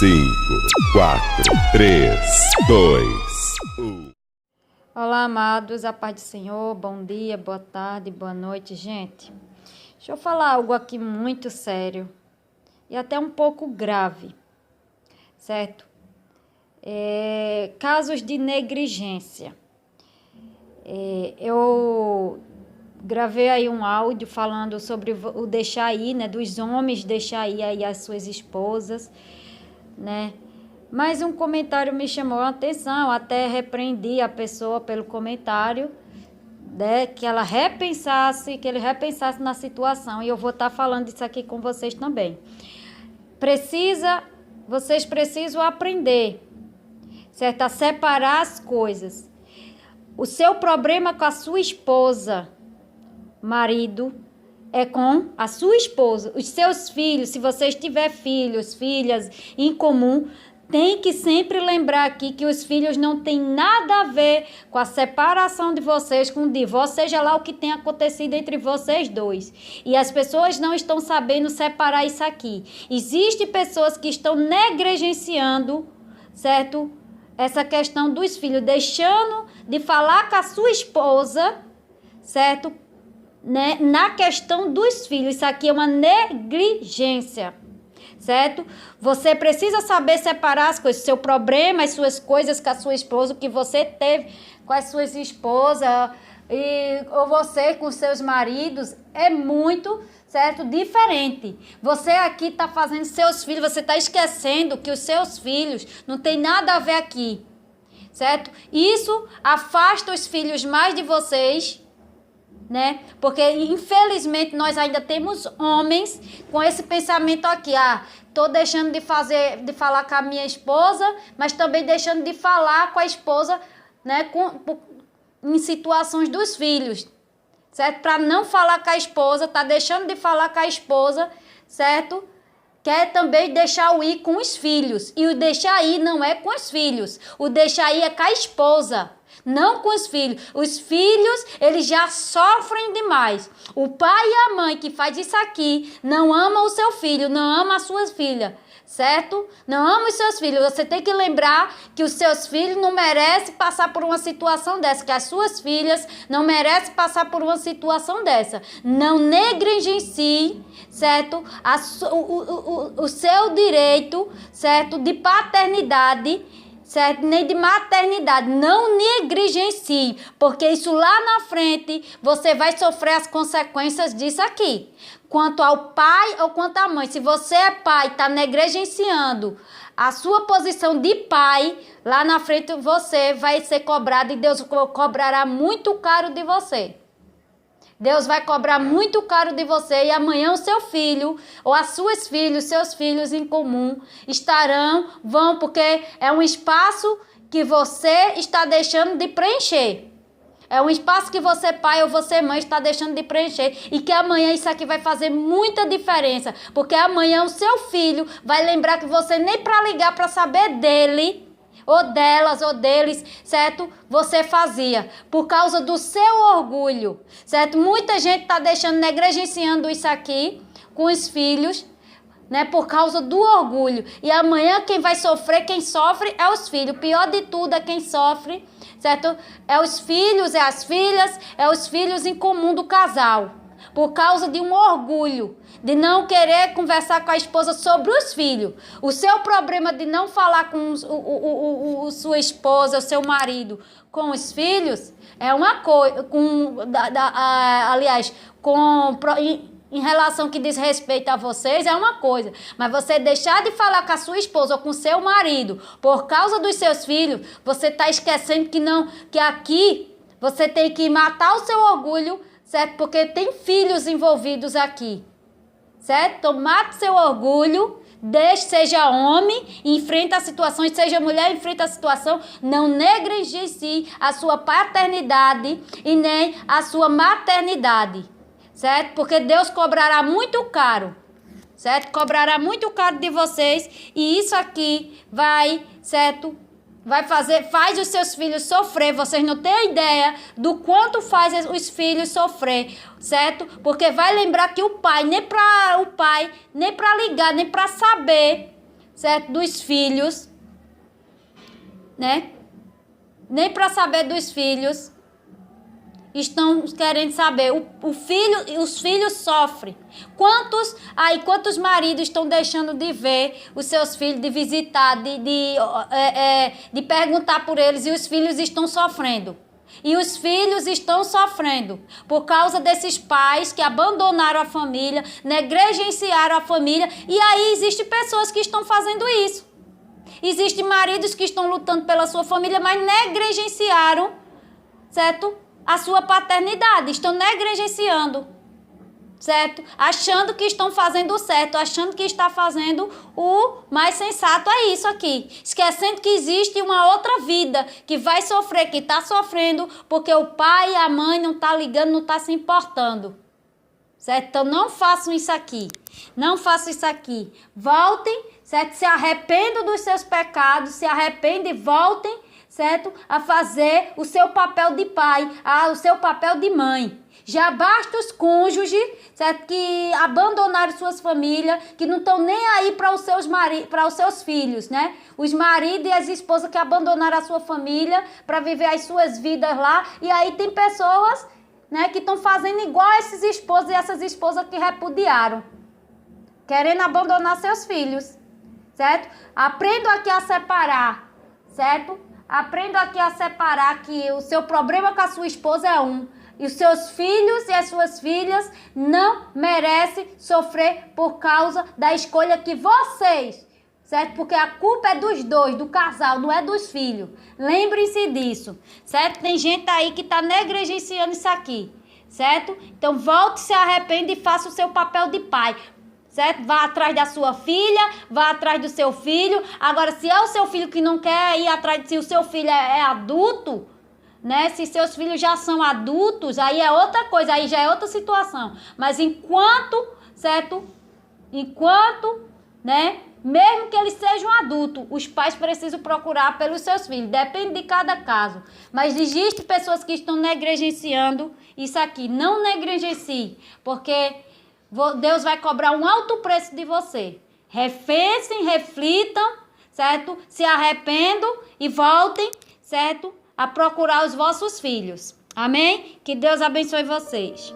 5, 4, 3, 2, 1. Olá, amados, a paz do Senhor, bom dia, boa tarde, boa noite, gente. Deixa eu falar algo aqui muito sério e até um pouco grave, certo? Casos de negligência. Eu gravei aí um áudio falando sobre o deixar ir, né, dos homens deixar ir aí as suas esposas, né? Mas um comentário me chamou a atenção, até repreendi a pessoa pelo comentário, né, que ele repensasse na situação, e eu vou estar falando isso aqui com vocês também. Vocês precisam aprender, certo? A separar as coisas. O seu problema com a sua esposa, marido, é com a sua esposa. Os seus filhos, se vocês tiverem filhos, filhas em comum, tem que sempre lembrar aqui que os filhos não têm nada a ver com a separação de vocês, com o divórcio, seja lá o que tenha acontecido entre vocês dois. E as pessoas não estão sabendo separar isso aqui. Existem pessoas que estão negligenciando, certo? Essa questão dos filhos, deixando de falar com a sua esposa, certo? Né? Na questão dos filhos, isso aqui é uma negligência, certo? Você precisa saber separar as coisas, seu problema, as suas coisas com a sua esposa, o que você teve com as suas esposas, ou você com seus maridos, é muito, certo? Diferente. Você aqui está fazendo seus filhos, você está esquecendo que os seus filhos não tem nada a ver aqui, certo? Isso afasta os filhos mais de vocês, né? Porque infelizmente nós ainda temos homens com esse pensamento aqui, tô deixando de falar com a minha esposa, mas também deixando de falar com a esposa, né, em situações dos filhos, certo? Para não falar com a esposa, tá deixando de falar com a esposa, certo? Quer também deixar o ir com os filhos, e o deixar ir não é com os filhos, o deixar ir é com a esposa, não com os filhos. Os filhos, eles já sofrem demais. O pai e a mãe que faz isso aqui não ama o seu filho, não ama a sua filha, certo? Não ama os seus filhos. Você tem que lembrar que os seus filhos não merecem passar por uma situação dessa, que as suas filhas não merecem passar por uma situação dessa. Não negligencie, certo? O seu direito, certo? De paternidade, certo? Nem de maternidade. Não negligencie, porque isso lá na frente você vai sofrer as consequências disso aqui. Quanto ao pai ou quanto à mãe, se você é pai, está negligenciando a sua posição de pai, lá na frente você vai ser cobrado e Deus cobrará muito caro de você. Deus vai cobrar muito caro de você, e amanhã o seu filho ou as suas filhas, seus filhos em comum vão, porque é um espaço que você está deixando de preencher. É um espaço que você, pai ou você, mãe, está deixando de preencher, e que amanhã isso aqui vai fazer muita diferença, porque amanhã o seu filho vai lembrar que você nem para ligar para saber dele, ou delas, ou deles, certo? Você fazia, por causa do seu orgulho, certo? Muita gente está negligenciando isso aqui com os filhos, né? Por causa do orgulho. E amanhã quem vai sofrer, quem sofre é os filhos. Pior de tudo é quem sofre, certo? É os filhos, é as filhas, é os filhos em comum do casal. Por causa de um orgulho, de não querer conversar com a esposa sobre os filhos. O seu problema de não falar com sua esposa, o seu marido, com os filhos, é uma coisa, em relação que diz respeito a vocês, é uma coisa. Mas você deixar de falar com a sua esposa ou com o seu marido por causa dos seus filhos, você está esquecendo que aqui você tem que matar o seu orgulho, certo? Porque tem filhos envolvidos aqui, certo? Então, mate seu orgulho, seja homem, enfrenta a situação, seja mulher, enfrenta a situação. Não negligencie a sua paternidade e nem a sua maternidade, certo? Porque Deus cobrará muito caro, certo? Cobrará muito caro de vocês, e isso aqui vai, certo? Faz os seus filhos sofrer. Vocês não têm ideia do quanto faz os filhos sofrer, certo? Porque vai lembrar que o pai, nem para ligar, nem para saber, certo? Dos filhos, né? Nem para saber dos filhos estão querendo saber. Os filhos sofrem. Quantos maridos estão deixando de ver os seus filhos, de visitar, de perguntar por eles, e os filhos estão sofrendo. E os filhos estão sofrendo por causa desses pais que abandonaram a família, negligenciaram a família. E aí existem pessoas que estão fazendo isso. Existem maridos que estão lutando pela sua família, mas negligenciaram, certo? A sua paternidade, estão negligenciando, certo? Achando que estão fazendo o certo, achando que está fazendo o mais sensato. É isso aqui. Esquecendo que existe uma outra vida que vai sofrer, que está sofrendo, porque o pai e a mãe não estão ligando, não estão se importando. Certo? Então não façam isso aqui. Não façam isso aqui. Voltem, certo? Se arrependam dos seus pecados, se arrependem e voltem, certo? A fazer o seu papel de pai, o seu papel de mãe. Já basta os cônjuges, certo? Que abandonaram suas famílias, que não estão nem aí para os seus filhos, né? Os maridos e as esposas que abandonaram a sua família para viver as suas vidas lá. E aí tem pessoas, né, que estão fazendo igual esses esposos e essas esposas que repudiaram, querendo abandonar seus filhos, certo? Aprendo aqui a separar, certo? Aprendo aqui a separar que o seu problema com a sua esposa é um, e os seus filhos e as suas filhas não merecem sofrer por causa da escolha que vocês, certo? Porque a culpa é dos dois, do casal, não é dos filhos. Lembrem-se disso, certo? Tem gente aí que está negligenciando isso aqui, certo? Então volte, se arrependa e faça o seu papel de pai, certo? Vá atrás da sua filha, vá atrás do seu filho. Agora, se é o seu filho que não quer ir atrás, se o seu filho é adulto, né? Se seus filhos já são adultos, aí é outra coisa, aí já é outra situação. Mas enquanto, certo? Enquanto, né? Mesmo que eles sejam adultos, os pais precisam procurar pelos seus filhos. Depende de cada caso. Mas existem pessoas que estão negligenciando isso aqui. Não negligencie, porque Deus vai cobrar um alto preço de você. Repensem, reflitam, certo? Se arrependam e voltem, certo? A procurar os vossos filhos. Amém? Que Deus abençoe vocês.